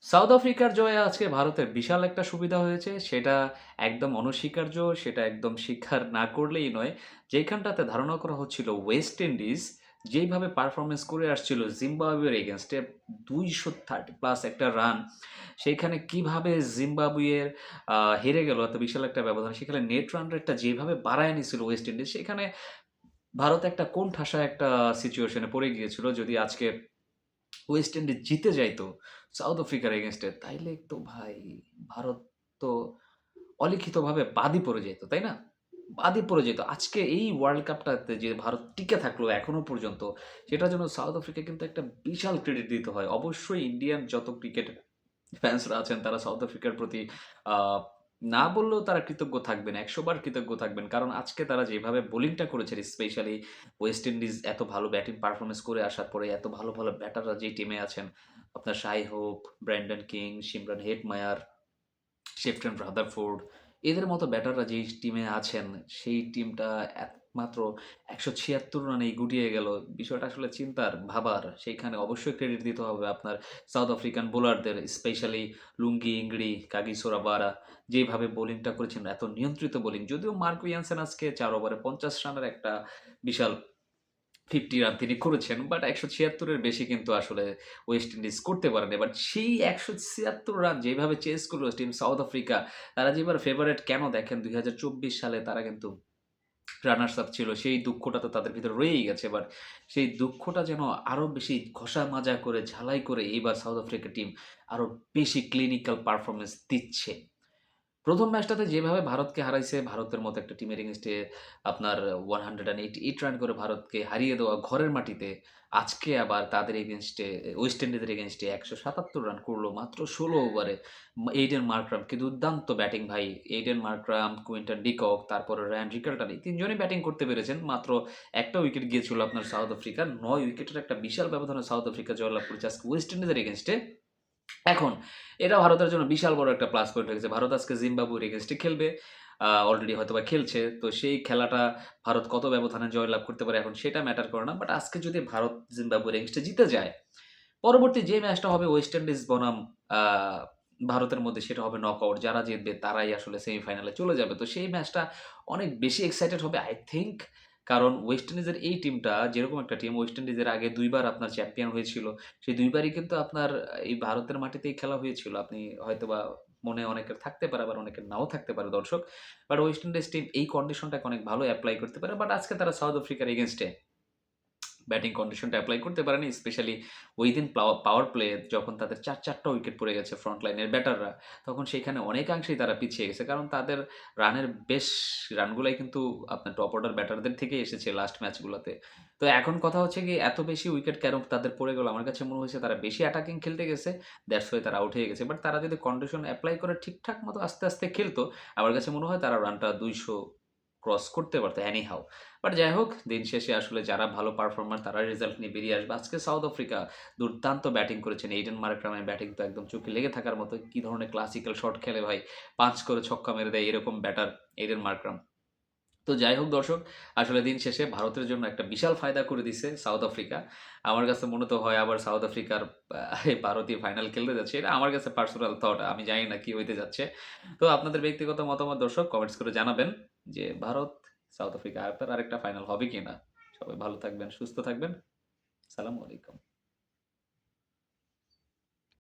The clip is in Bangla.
সাউথ আফ্রিকার জয়ে আজকে ভারতের বিশাল একটা সুবিধা হয়েছে। সেটা একদম অনস্বীকার্য, সেটা একদম স্বীকার না করলেই নয়। যেখানটাতে ধারণা করা হচ্ছিল ওয়েস্ট ইন্ডিজ যেইভাবে পারফরম্যান্স করে আসছিল জিম্বাবুয়ের এগেইনস্টে ২৩০ প্লাস একটা রান, সেইখানে কিভাবে জিম্বাবুয়ের হেরে গেল এত বিশাল একটা ব্যবধান। সেখানে নেট রান রেটটা যেভাবে বাড়ায় নিছিল ওয়েস্ট ইন্ডিজ, সেখানে ভারত একটা কোণঠাসা একটা সিচুয়েশনে পড়ে গিয়েছিল। যদি আজকে ওয়েস্ট ইন্ডিজ জিতে যাইতো সাউথ আফ্রিকার এগেনস্টে, তাইলে তো ভাই ভারত তো অলিখিতভাবে বাদই পড়ে যেত, তাই না? বাদই পড়ে যেত। আজকে এই ওয়ার্ল্ড কাপটাতে যে ভারত টিকে থাকলো এখনো পর্যন্ত, সেটার জন্য সাউথ আফ্রিকা কিন্তু একটা বিশাল ক্রেডিট দিতে হয়। অবশ্যই ইন্ডিয়ান যত ক্রিকেট ফ্যান্সরা আছেন তারা সাউথ আফ্রিকার প্রতি আহ, না বললেও তারা কৃতজ্ঞ থাকবেন, ১০০ বার কৃতজ্ঞ থাকবেন। কারণ আজকে তারা যেভাবে বোলিংটা করেছে, স্পেশালি ওয়েস্ট ইন্ডিজ এত ভালো ব্যাটিং পারফরমেন্স করে আসার পরে এত ভালো ভালো ব্যাটাররা যে টিমে আছেন, আপনার Shai Hope, Brandon King, Shimron Hetmyer, Sherfane Rutherford, এদের মতো ব্যাটাররা যেই টিমে আছেন, সেই টিমটা একমাত্র ১৭৬ রানেই গুটিয়ে গেল। বিষয়টা আসলে চিন্তার, ভাবার। সেইখানে অবশ্যই ক্রেডিট দিতে হবে আপনার সাউথ আফ্রিকান বোলারদের, স্পেশালি লুঙ্গি ইংড়ি, কাগিসো রাবারা, যেভাবে বোলিংটা করেছেন, এত নিয়ন্ত্রিত বোলিং। যদিও মার্ক ইয়ানসেন আজকে ৪ ওভারে ৫০ রানের একটা বিশাল 50 রান তিনি করেছেন, বাট ১৭৬ এর বেশি কিন্তু আসলে ওয়েস্ট ইন্ডিজ করতে পারেনি। বাট সেই ১৭৬ রান যেভাবে চেস করলো টিম সাউথ আফ্রিকা, তারা যে এবার ফেভারিট কেন দেখেন, ২০২৪ সালে তারা কিন্তু রানার্স আপ ছিল। সেই দুঃখটা তো তাদের ভিতরে রয়েই গেছে। এবার সেই দুঃখটা যেন আরো বেশি ঘষা মাজা করে, ঝালাই করে এইবার সাউথ আফ্রিকা টিম আরো বেশি ক্লিনিক্যাল পারফরম্যান্স দিচ্ছে। প্রথম ম্যাচটাতে যেভাবে ভারতকে হারাইছে, ভারতের মতো একটা টিমের এগেইনস্টে আপনার 188 রান করে ভারতকে হারিয়ে দেওয়া ঘরের মাটিতে, আজকে আবার তাদের এগেইনস্টে, ওয়েস্ট ইন্ডিজের এগেইনস্টে ১৭৭ রান করলো মাত্র ১৬ ওভারে। এইডেন মার্করাম কি দুর্দান্ত ব্যাটিং ভাই! এইডেন মার্করাম, কুইন্টন ডিকক, তারপরে রায়ান রিকাল্টার, এই ৩ জনই ব্যাটিং করতে পেরেছেন। মাত্র একটা উইকেট গিয়েছিল আপনার সাউথ আফ্রিকার। ৯ উইকেটের একটা বিশাল ব্যবধানে সাউথ আফ্রিকা জয়লাভ করেছে আজকে ওয়েস্ট ইন্ডিজের এগেইনস্টে। এখন এটা ভারতের জন্য বিশাল বড় একটা প্লাস পয়েন্ট হয়ে গেছে। ভারত আজকে জিম্বাবুয়ের এগেইনস্টে খেলবে। অলরেডি হয়তোবা খেলছে। তো সেই খেলাটা ভারত কত ব্যবধানে জয়লাভ করতে পারে এখন সেটা ম্যাটার করে না। বাট আজকে যদি ভারত জিম্বাবুয়ের এগেইনস্টে জিতে যায়, পরবর্তী যে ম্যাচটা হবে ওয়েস্ট ইন্ডিজ বনাম আ ভারতের মধ্যে, সেটা হবে নকআউট। যারা জিতবে তারাই আসলে সেমিফাইনালে চলে যাবে। তো সেই ম্যাচটা অনেক বেশি এক্সাইটেড হবে আই থিংক। কারণ ওয়েস্ট ইন্ডিজের এই টিমটা যেরকম একটা টিম, ওয়েস্ট ইন্ডিজের আগে ২ বার আপনার চ্যাম্পিয়ন হয়েছিল। সেই ২ বারই কিন্তু আপনার এই ভারতের মাটিতেই খেলা হয়েছিল। আপনি হয়তোবা মনে অনেকের থাকতে পারে, আবার অনেকের নাও থাকতে পারে দর্শক। বাট ওয়েস্ট ইন্ডিজ টিম এই কন্ডিশনটাকে অনেক ভালো এপ্লাই করতে পারে। বাট আজকে তারা সাউথ আফ্রিকার এগেইনস্টে ব্যাটিং কন্ডিশনটা এপ্লাই করতে পারেনি। স্পেশালি ওইদিন পাওয়ার প্লে যখন তাদের ৪টা উইকেট পড়ে গেছে ফ্রন্ট লাইনের ব্যাটাররা, তখন সেইখানে অনেকাংশেই তারা পিছিয়ে গেছে। কারণ তাদের রানের বেশ রানগুলাই কিন্তু আপনার টপ অর্ডার ব্যাটারদের থেকেই এসেছে লাস্ট ম্যাচগুলোতে। তো এখন কথা হচ্ছে কি, এত বেশি উইকেট কেন তাদের পড়ে গেল? আমার কাছে মনে হয়েছে তারা বেশি অ্যাটাকিং খেলতে গেছে, দ্যাটস ওয়াই তারা আউট হয়ে গেছে। বাট তারা যদি কন্ডিশন এপ্লাই করে ঠিকঠাক মতো আস্তে, আস্তে খেলতো, আমার কাছে মনে হয় তারা রানটা ২০০ ক্রস করতে পারতো এনি হাউ। বাট যাই হোক, দিন শেষে আসলে যারা ভালো পারফর্মার তারা রেজাল্ট নিয়ে বেরিয়ে আসবে। আজকে সাউথ আফ্রিকা দুর্দান্ত ব্যাটিং করেছেন। এইডেন মার্করামের ব্যাটিং তো একদম চোখে লেগে থাকার মতো। কি ধরনের ক্লাসিক্যাল শট খেলে ভাই! ৫ করে ছক্কা মেরে দেয় এরকম ব্যাটার এইডেন মার্করাম। তো যাই হোক দর্শক, আসলে দিন শেষে ভারতের জন্য একটা বিশাল ফায়দা করে দিছে সাউথ আফ্রিকা। আমার কাছে মনে তো হয় আবার সাউথ আফ্রিকার ভারতই ফাইনাল খেলতে যাচ্ছে। এটা আমার কাছে পার্সোনাল থট। আমি জানি না কি হইতে যাচ্ছে। তো আপনাদের ব্যক্তিগত মতামত দর্শক কমেন্টস করে জানাবেন যে ভারত, সাউথ আফ্রিকা আপনার আরেকটা ফাইনাল হবে কিনা? সবাই ভালো থাকবেন, সুস্থ থাকবেন। সালামু আলাইকুম।